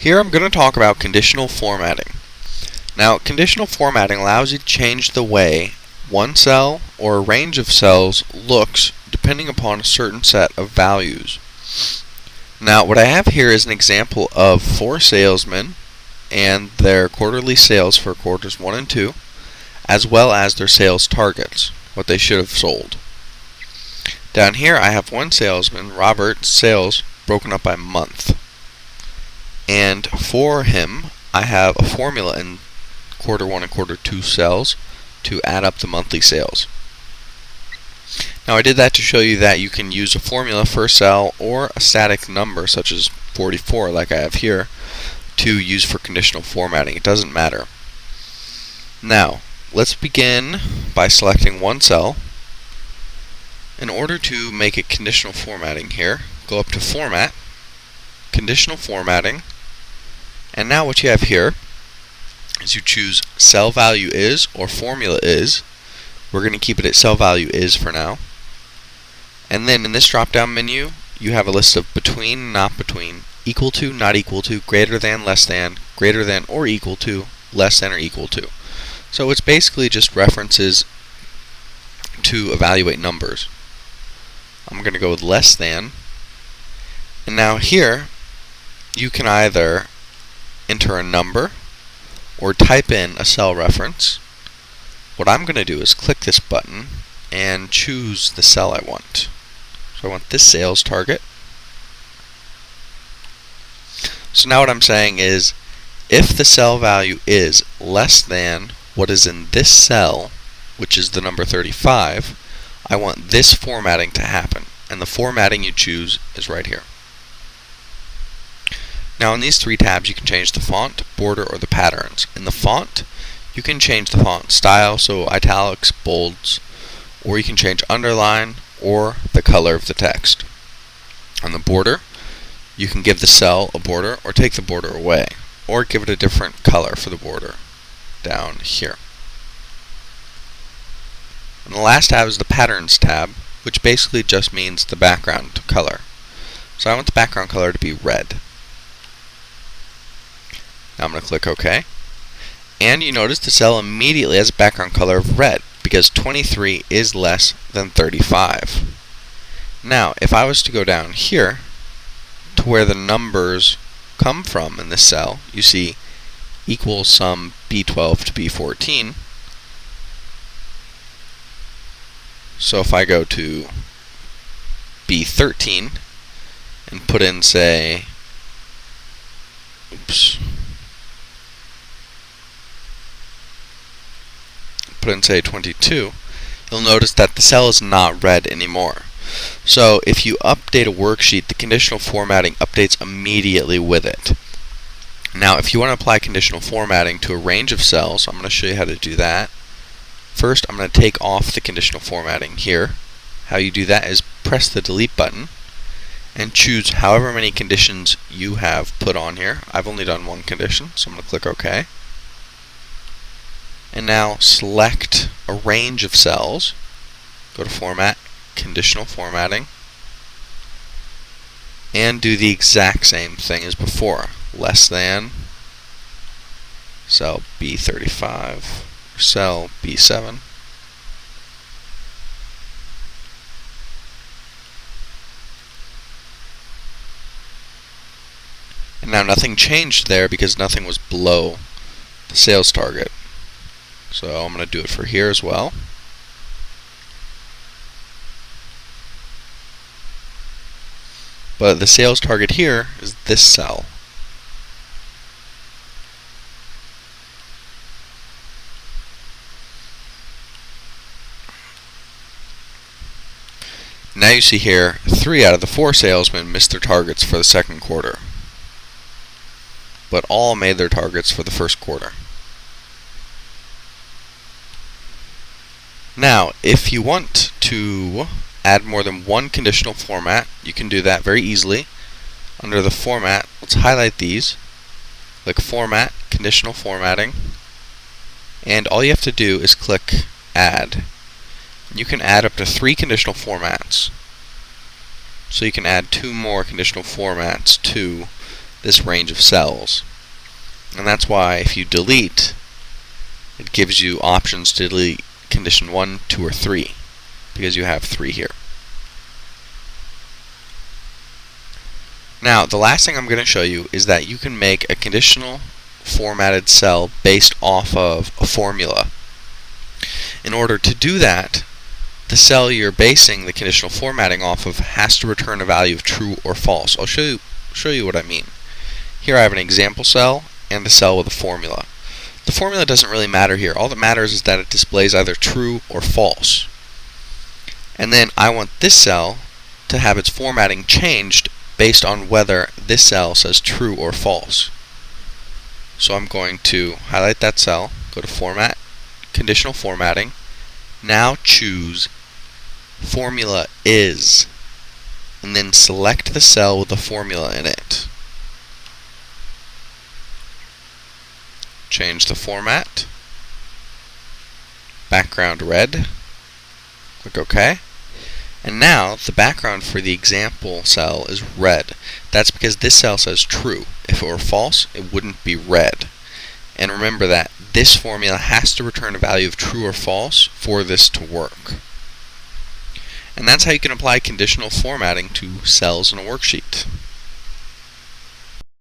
Here I'm going to talk about conditional formatting. Now, conditional formatting allows you to change the way one cell or a range of cells looks depending upon a certain set of values. Now, what I have here is an example of 4 salesmen and their quarterly sales for quarters 1 and 2, as well as their sales targets, what they should have sold. Down here I have one salesman, Robert's sales broken up by month. And for him, I have a formula in quarter 1 and quarter 2 cells to add up the monthly sales. Now I did that to show you that you can use a formula for a cell or a static number such as 44 like I have here to use for conditional formatting. It doesn't matter. Now let's begin by selecting one cell. In order to make it conditional formatting here, go up to Format, Conditional Formatting, and now what you have here is you choose Cell Value Is or Formula Is. We're going to keep it at Cell Value Is for now. And then in this drop-down menu, you have a list of between, not between, equal to, not equal to, greater than, less than, greater than or equal to, less than or equal to. So it's basically just references to evaluate numbers. I'm going to go with less than. And now here, you can either enter a number or type in a cell reference. What I'm going to do is click this button and choose the cell I want. So I want this sales target. So now what I'm saying is, if the cell value is less than what is in this cell, which is the number 35, I want this formatting to happen, and the formatting you choose is right here. Now in these 3 tabs you can change the font, border, or the patterns. In the font, you can change the font style, so italics, bolds, or you can change underline or the color of the text. On the border, you can give the cell a border or take the border away, or give it a different color for the border down here. And the last tab is the Patterns tab, which basically just means the background color. So I want the background color to be red. Now I'm going to click OK. And you notice the cell immediately has a background color of red, because 23 is less than 35. Now, if I was to go down here to where the numbers come from in this cell, you see equals sum B12 to B14. So if I go to B13 and put in, say, say 22, you'll notice that the cell is not red anymore. So if you update a worksheet, the conditional formatting updates immediately with it. Now if you want to apply conditional formatting to a range of cells, I'm going to show you how to do that. First, I'm going to take off the conditional formatting here. How you do that is press the delete button and choose however many conditions you have put on here. I've only done one condition, so I'm going to click OK. And now select a range of cells. Go to Format, Conditional Formatting, and do the exact same thing as before. Less than cell B35, cell B7. And now nothing changed there because nothing was below the sales target. So I'm going to do it for here as well. But the sales target here is this cell. Now you see here, 3 out of the 4 salesmen missed their targets for the second quarter, but all made their targets for the first quarter. Now, if you want to add more than one conditional format, you can do that very easily. Under the Format, let's highlight these, click Format, Conditional Formatting, and all you have to do is click Add. You can add up to 3 conditional formats. So you can add 2 more conditional formats to this range of cells. And that's why if you delete, it gives you options to delete condition 1, 2, or 3, because you have 3 here. Now, the last thing I'm going to show you is that you can make a conditional formatted cell based off of a formula. In order to do that, the cell you're basing the conditional formatting off of has to return a value of true or false. I'll show you what I mean. Here I have an example cell and a cell with a formula. The formula doesn't really matter here. All that matters is that it displays either true or false. And then I want this cell to have its formatting changed based on whether this cell says true or false. So I'm going to highlight that cell, go to Format, Conditional Formatting, now choose Formula Is, and then select the cell with the formula in it. Change the format, background red, click OK. And now the background for the example cell is red. That's because this cell says true. If it were false, it wouldn't be red. And remember that this formula has to return a value of true or false for this to work. And that's how you can apply conditional formatting to cells in a worksheet.